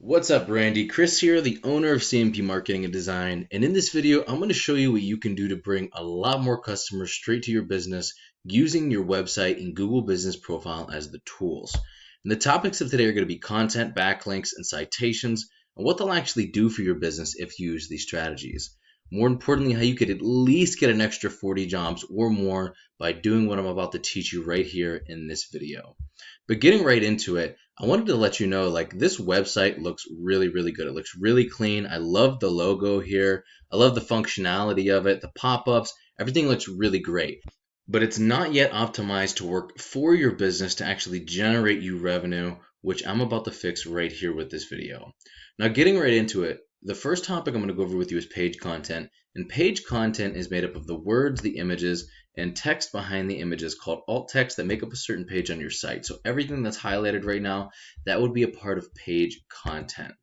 What's up, Randy? Chris here, the owner of CMP Marketing and Design, and in this video, I'm going to show you what you can do to bring a lot more customers straight to your business using your website and Google Business Profile as the tools. And the topics of today are going to be content, backlinks, and citations, and what they'll actually do for your business if you use these strategies. More importantly, how you could at least get an extra 40 jobs or more by doing what I'm about to teach you right here in this video. But getting right into it, I wanted to let you know, this website looks really, really good. It looks really clean. I love the logo here. I love the functionality of it, the pop-ups, everything looks really great. But it's not yet optimized to work for your business to actually generate you revenue, which I'm about to fix right here with this video. Now, getting right into it, the first topic I'm going to go over with you is page content. And page content is made up of the words, the images, and text behind the images called alt text that make up a certain page on your site. So everything that's highlighted right now, that would be a part of page content.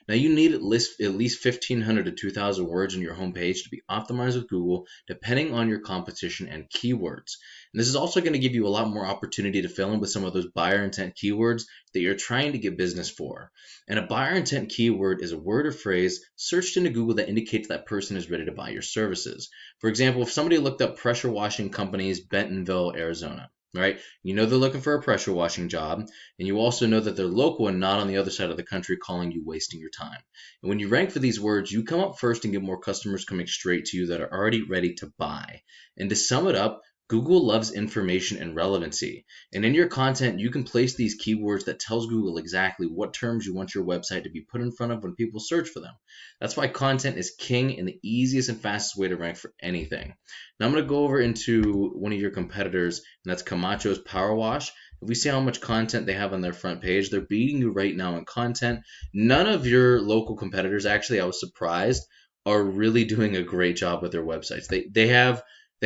Now you need at least 1,500 to 2,000 words on your homepage to be optimized with Google, depending on your competition and keywords. And this is also going to give you a lot more opportunity to fill in with some of those buyer intent keywords that you're trying to get business for. And a buyer intent keyword is a word or phrase searched into Google that indicates that person is ready to buy your services. For example, if somebody looked up pressure washing companies, Bentonville, Arizona, right? You know they're looking for a pressure washing job, and you also know that they're local and not on the other side of the country calling you wasting your time. And when you rank for these words, you come up first and get more customers coming straight to you that are already ready to buy. And to sum it up, Google loves information and relevancy. And in your content, you can place these keywords that tells Google exactly what terms you want your website to be put in front of when people search for them. That's why content is king and the easiest and fastest way to rank for anything. Now I'm going to go over into one of your competitors, and that's Camacho's Power Wash. If we see how much content they have on their front page, they're beating you right now in content. None of your local competitors, actually, I was surprised, are really doing a great job with their websites. They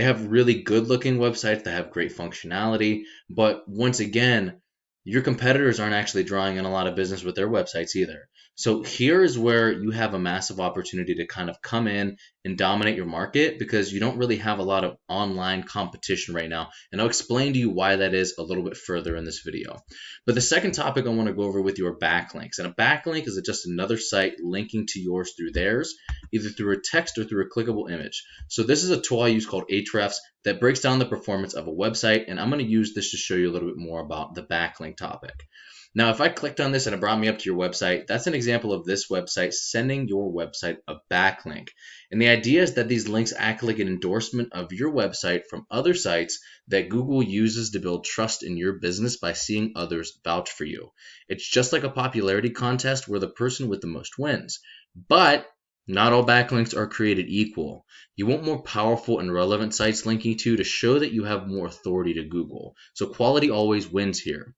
have really good looking websites that have great functionality, but once again, your competitors aren't actually drawing in a lot of business with their websites either. So here is where you have a massive opportunity to kind of come in and dominate your market, because you don't really have a lot of online competition right now. And I'll explain to you why that is a little bit further in this video. But the second topic I want to go over with you are backlinks. And a backlink is just another site linking to yours through theirs, either through a text or through a clickable image. So this is a tool I use called Ahrefs that breaks down the performance of a website, and I'm going to use this to show you a little bit more about the backlink topic. Now, if I clicked on this and it brought me up to your website, that's an example of this website sending your website a backlink. And the idea is that these links act like an endorsement of your website from other sites that Google uses to build trust in your business by seeing others vouch for you. It's just like a popularity contest where the person with the most wins. But not all backlinks are created equal. You want more powerful and relevant sites linking to show that you have more authority to Google. So quality always wins here.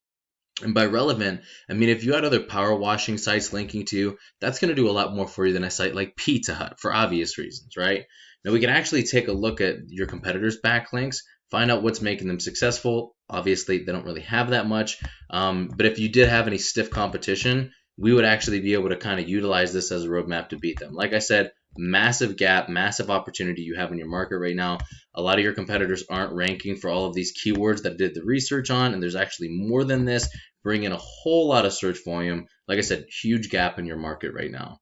And by relevant, I mean if you had other power washing sites linking to you, that's going to do a lot more for you than a site like Pizza Hut for obvious reasons, right? Now we can actually take a look at your competitors' backlinks, find out what's making them successful. Obviously, they don't really have that much, but if you did have any stiff competition, we would actually be able to kind of utilize this as a roadmap to beat them. Like I said, massive gap, massive opportunity you have in your market right now. A lot of your competitors aren't ranking for all of these keywords that I did the research on, and there's actually more than this, bring in a whole lot of search volume. Like I said, huge gap in your market right now.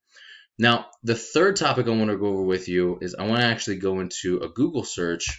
Now, the third topic I want to go over with you is I want to actually go into a Google search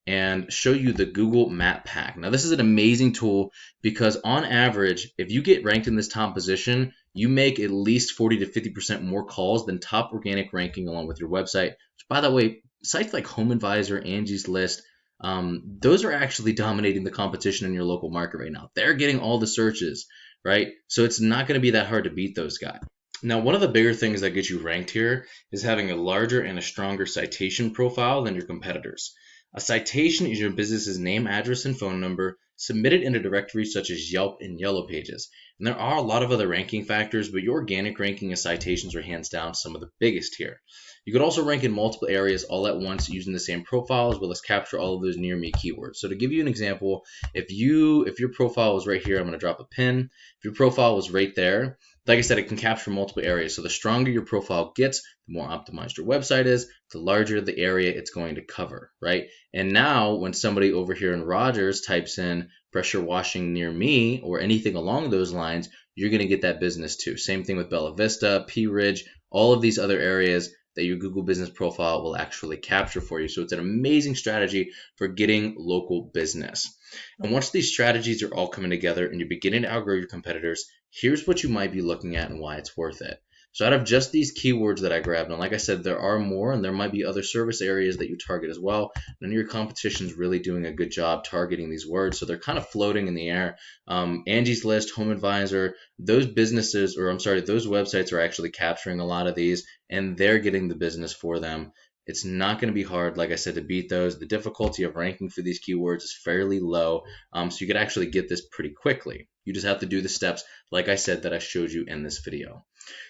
and show you the Google Map Pack. Now, this is an amazing tool because on average, if you get ranked in this top position, you make at least 40 to 50% more calls than top organic ranking along with your website. Which, by the way, sites like Home Advisor, Angie's List, those are actually dominating the competition in your local market right now. They're getting all the searches, right? So it's not going to be that hard to beat those guys. Now, one of the bigger things that gets you ranked here is having a larger and a stronger citation profile than your competitors. A citation is your business's name, address, and phone number submitted in a directory such as Yelp and Yellow Pages. And there are a lot of other ranking factors, but your organic ranking and citations are hands down some of the biggest here. You could also rank in multiple areas all at once using the same profile, as well as capture all of those near me keywords. So to give you an example, if your profile was right here, I'm going to drop a pin. If your profile was right there, like I said, it can capture multiple areas. So the stronger your profile gets, the more optimized your website is, the larger the area it's going to cover, right? And now when somebody over here in Rogers types in pressure washing near me or anything along those lines, you're going to get that business too. Same thing with Bella Vista, P Ridge, all of these other areas that your Google business profile will actually capture for you. So it's an amazing strategy for getting local business. And once these strategies are all coming together and you're beginning to outgrow your competitors, here's what you might be looking at and why it's worth it. So out of just these keywords that I grabbed, and like I said, there are more and there might be other service areas that you target as well. None of your competition is really doing a good job targeting these words. So they're kind of floating in the air. Angie's List, Home Advisor, those businesses, or I'm sorry, those websites are actually capturing a lot of these and they're getting the business for them. It's not going to be hard, like I said, to beat those. The difficulty of ranking for these keywords is fairly low, so you could actually get this pretty quickly. You just have to do the steps, like I said, that I showed you in this video.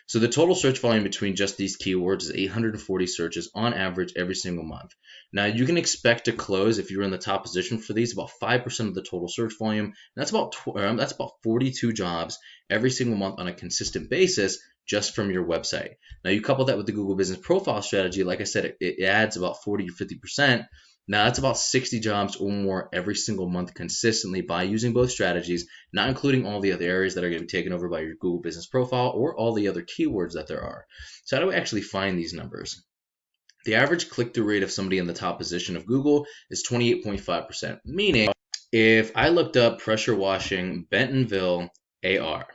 So the total search volume between just these keywords is 840 searches on average every single month. Now you can expect to close, if you're in the top position for these, about 5% of the total search volume. And that's about 42 jobs every single month on a consistent basis just from your website. Now you couple that with the Google Business Profile strategy, like I said, it adds about 40 to 50%. Now that's about 60 jobs or more every single month consistently by using both strategies, not including all the other areas that are going to be taken over by your Google Business Profile or all the other keywords that there are. So how do we actually find these numbers? The average click-through rate of somebody in the top position of Google is 28.5%, meaning if I looked up pressure washing Bentonville AR,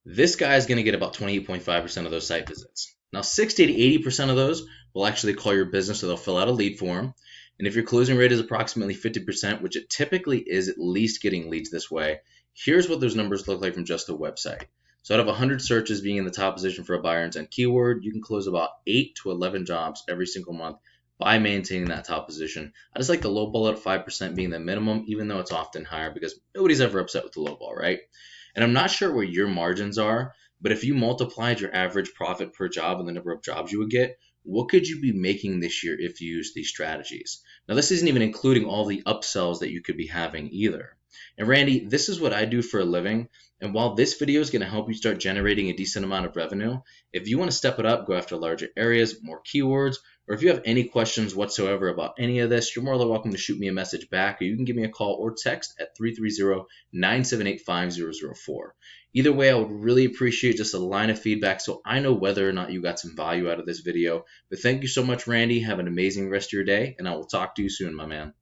this guy is going to get about 28.5% of those site visits. Now 60 to 80% of those will actually call your business, so they'll fill out a lead form. And if your closing rate is approximately 50%, which it typically is, at least getting leads this way, here's what those numbers look like from just the website. So out of 100 searches being in the top position for a buyer intent keyword, you can close about 8 to 11 jobs every single month by maintaining that top position. I just like the low ball at 5% being the minimum, even though it's often higher because nobody's ever upset with the low ball, right? And I'm not sure where your margins are, but if you multiplied your average profit per job and the number of jobs you would get, what could you be making this year if you use these strategies? Now, this isn't even including all the upsells that you could be having either. And Randy, this is what I do for a living. And while this video is going to help you start generating a decent amount of revenue, if you want to step it up, go after larger areas, more keywords, or if you have any questions whatsoever about any of this, you're more than welcome to shoot me a message back, or you can give me a call or text at 330-978-5004. Either way, I would really appreciate just a line of feedback so I know whether or not you got some value out of this video. But thank you so much, Randy. Have an amazing rest of your day, and I will talk to you soon, my man.